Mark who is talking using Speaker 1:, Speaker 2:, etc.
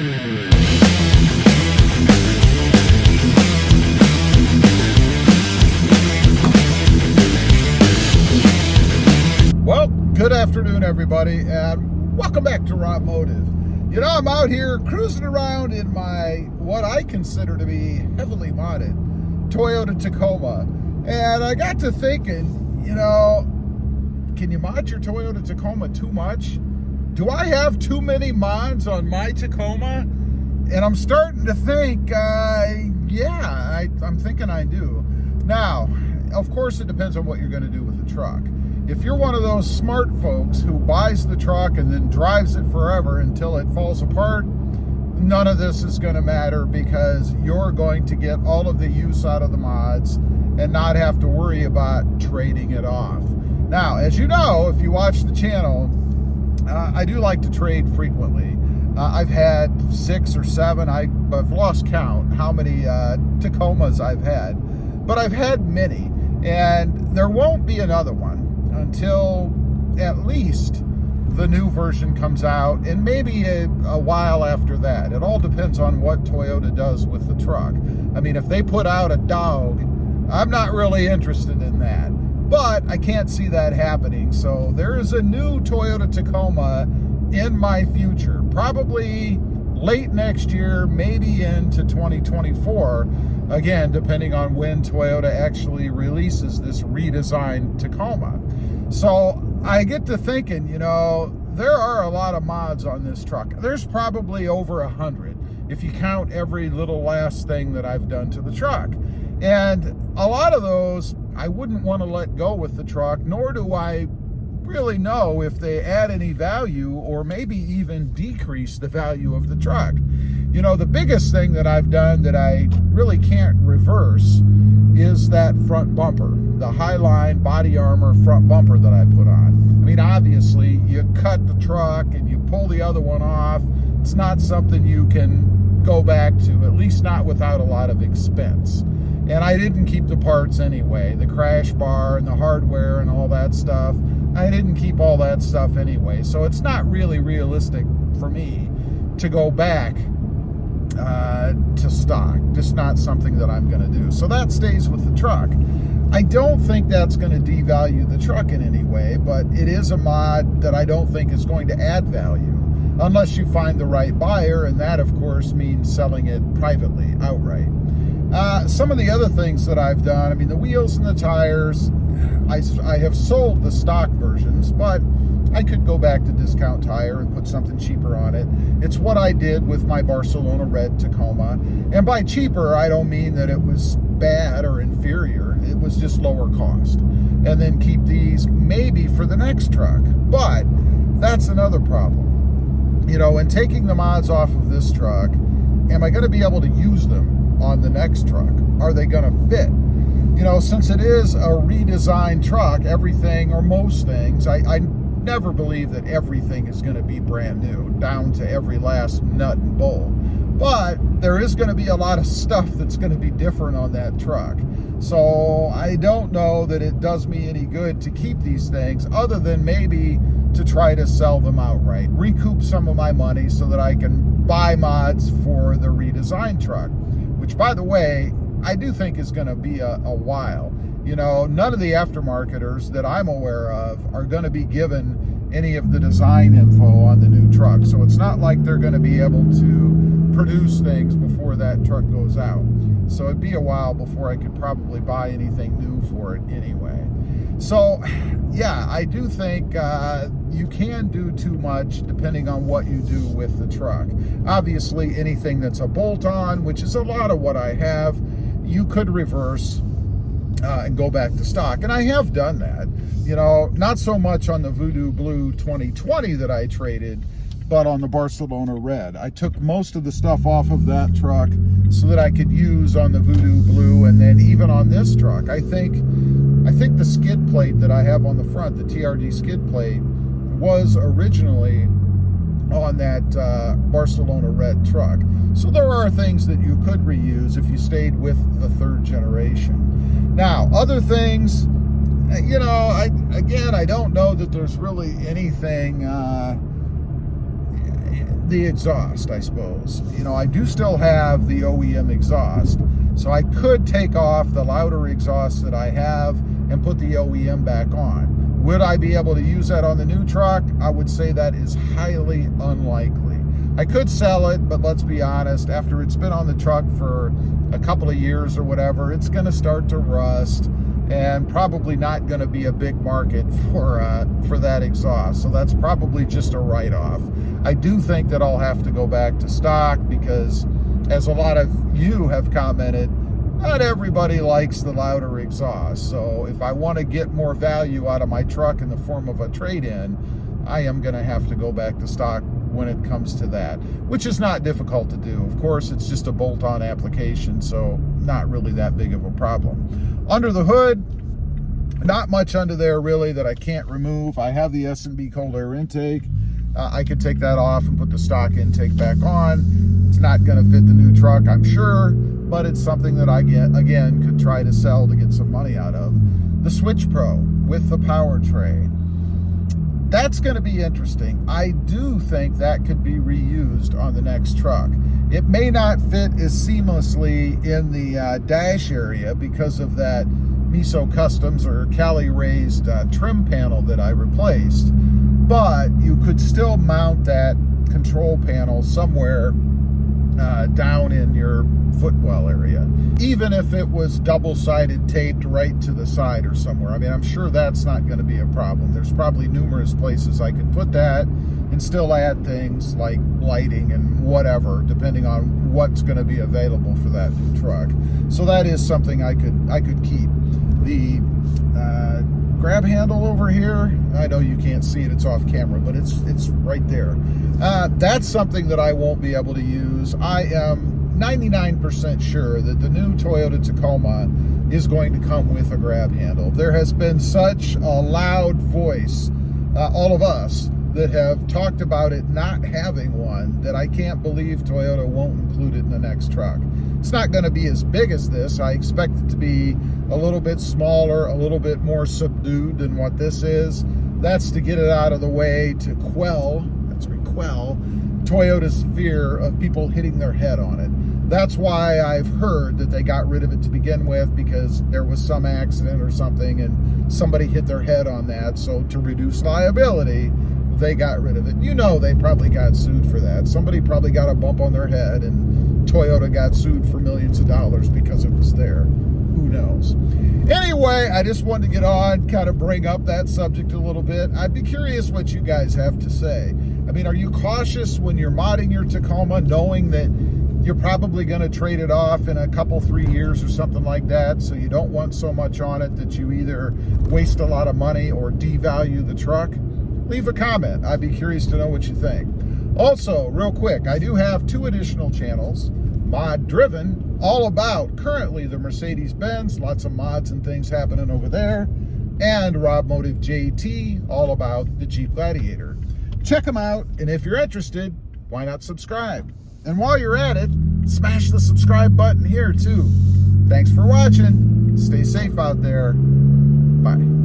Speaker 1: Well, good afternoon, everybody, and welcome back to RobMotive. You know, I'm out here cruising around in my, what I consider to be heavily modded Toyota Tacoma, and I got to thinking, you know, can you mod your Toyota Tacoma too much? Do I have too many mods on my Tacoma? And I'm starting to think, yeah, I'm thinking I do. Now, of course, it depends on what you're going to do with the truck. If you're one of those smart folks who buys the truck and then drives it forever until it falls apart, none of this is going to matter because you're going to get all of the use out of the mods and not have to worry about trading it off. Now, as you know, if you watch the channel, I do like to trade frequently. I've had 6 or 7, I've lost count how many Tacomas I've had, but I've had many, and there won't be another one until at least the new version comes out, and maybe a while after that. It all depends on what Toyota does with the truck. I mean, if they put out a dog, I'm not really interested in that, but I can't see that happening. So there is a new Toyota Tacoma in my future, probably late next year, maybe into 2024, again, depending on when Toyota actually releases this redesigned Tacoma. So I get to thinking, you know, there are a lot of mods on this truck. There's probably over 100 if you count every little last thing that I've done to the truck. And a lot of those I wouldn't want to let go with the truck, nor do I really know if they add any value or maybe even decrease the value of the truck. You know, the biggest thing that I've done that I really can't reverse is that front bumper, the Highline body armor front bumper that I put on. I mean, obviously, you cut the truck and you pull the other one off. It's not something you can go back to, at least not without a lot of expense. And I didn't keep the parts anyway, the crash bar and the hardware and all that stuff. I didn't keep all that stuff anyway. So it's not really realistic for me to go back to stock. Just not something that I'm going to do. So that stays with the truck. I don't think that's going to devalue the truck in any way, but it is a mod that I don't think is going to add value unless you find the right buyer, and that of course means selling it privately outright. Some of the other things that I've done, I mean, the wheels and the tires, I have sold the stock versions, but I could go back to Discount Tire and put something cheaper on it. It's what I did with my Barcelona red Tacoma. And by cheaper, I don't mean that it was bad or inferior. It was just lower cost. And then keep these maybe for the next truck. But that's another problem. You know, in taking the mods off of this truck, am I going to be able to use them on the next truck? Are they going to fit? You know, since it is a redesigned truck, everything or most things, I never believe that everything is going to be brand new, down to every last nut and bolt. But there is going to be a lot of stuff that's going to be different on that truck. So I don't know that it does me any good to keep these things, other than maybe to try to sell them outright, recoup some of my money so that I can buy mods for the redesigned truck, which, by the way, I do think is going to be a while. You know, none of the aftermarketers that I'm aware of are going to be given any of the design info on the new truck. So it's not like they're going to be able to produce things before that truck goes out. So it'd be a while before I could probably buy anything new for it anyway. So yeah, I do think you can do too much depending on what you do with the truck. Obviously, anything that's a bolt-on, which is a lot of what I have, you could reverse and go back to stock. And I have done that. You know, not so much on the Voodoo Blue 2020 that I traded, but on the Barcelona Red. I took most of the stuff off of that truck so that I could use on the Voodoo Blue, and then even on this truck. I think the skid plate that I have on the front, the TRD skid plate, was originally on that Barcelona Red truck. So there are things that you could reuse if you stayed with the third generation. Now, other things, you know, I don't know that there's really anything the exhaust, I suppose. You know, I do still have the OEM exhaust, so I could take off the louder exhaust that I have and put the OEM back on. Would I be able to use that on the new truck? I would say that is highly unlikely. I could sell it, but let's be honest, after it's been on the truck for a couple of years or whatever, it's going to start to rust and probably not going to be a big market for that exhaust. So that's probably just a write-off. I do think that I'll have to go back to stock because, as a lot of you have commented, not everybody likes the louder exhaust. So if I want to get more value out of my truck in the form of a trade-in, I am going to have to go back to stock when it comes to that, which is not difficult to do. Of course, it's just a bolt-on application, so not really that big of a problem. Under the hood, not much under there really that I can't remove. I have the S&B cold air intake. I could take that off and put the stock intake back on. It's not going to fit the new truck, I'm sure, but it's something that I, again, could try to sell to get some money out of. The Switch Pro with the power tray. That's going to be interesting. I do think that could be reused on the next truck. It may not fit as seamlessly in the dash area because of that Miso Customs or Cali raised trim panel that I replaced, but you could still mount that control panel somewhere down in your footwell area, even if it was double-sided taped right to the side or somewhere. I mean, I'm sure that's not going to be a problem. There's probably numerous places I could put that and still add things like lighting and whatever, depending on what's going to be available for that new truck. So that is something I could keep. The grab handle over here, I know you can't see it, it's off camera, but it's right there. That's something that I won't be able to use. I am 99% sure that the new Toyota Tacoma is going to come with a grab handle. There has been such a loud voice, all of us, that have talked about it not having one, that I can't believe Toyota won't include it in the next truck. It's not going to be as big as this. I expect it to be a little bit smaller, a little bit more subdued than what this is. That's to get it out of the way to quell Toyota's fear of people hitting their head on it. That's why I've heard that they got rid of it to begin with, because there was some accident or something and somebody hit their head on that. So to reduce liability, they got rid of it. You know, they probably got sued for that. Somebody probably got a bump on their head and Toyota got sued for millions of dollars because it was there. Who knows? Anyway, I just wanted to get on, kind of bring up that subject a little bit. I'd be curious what you guys have to say. I mean, are you cautious when you're modding your Tacoma, knowing that you're probably going to trade it off in a couple, 3 years or something like that, so you don't want so much on it that you either waste a lot of money or devalue the truck? Leave a comment. I'd be curious to know what you think. Also, real quick, I do have 2 additional channels. Mod Driven, all about currently the Mercedes-Benz, lots of mods and things happening over there, and RobMotive JT, all about the Jeep Gladiator. Check them out, and if you're interested, why not subscribe? And while you're at it, smash the subscribe button here too. Thanks for watching. Stay safe out there. Bye.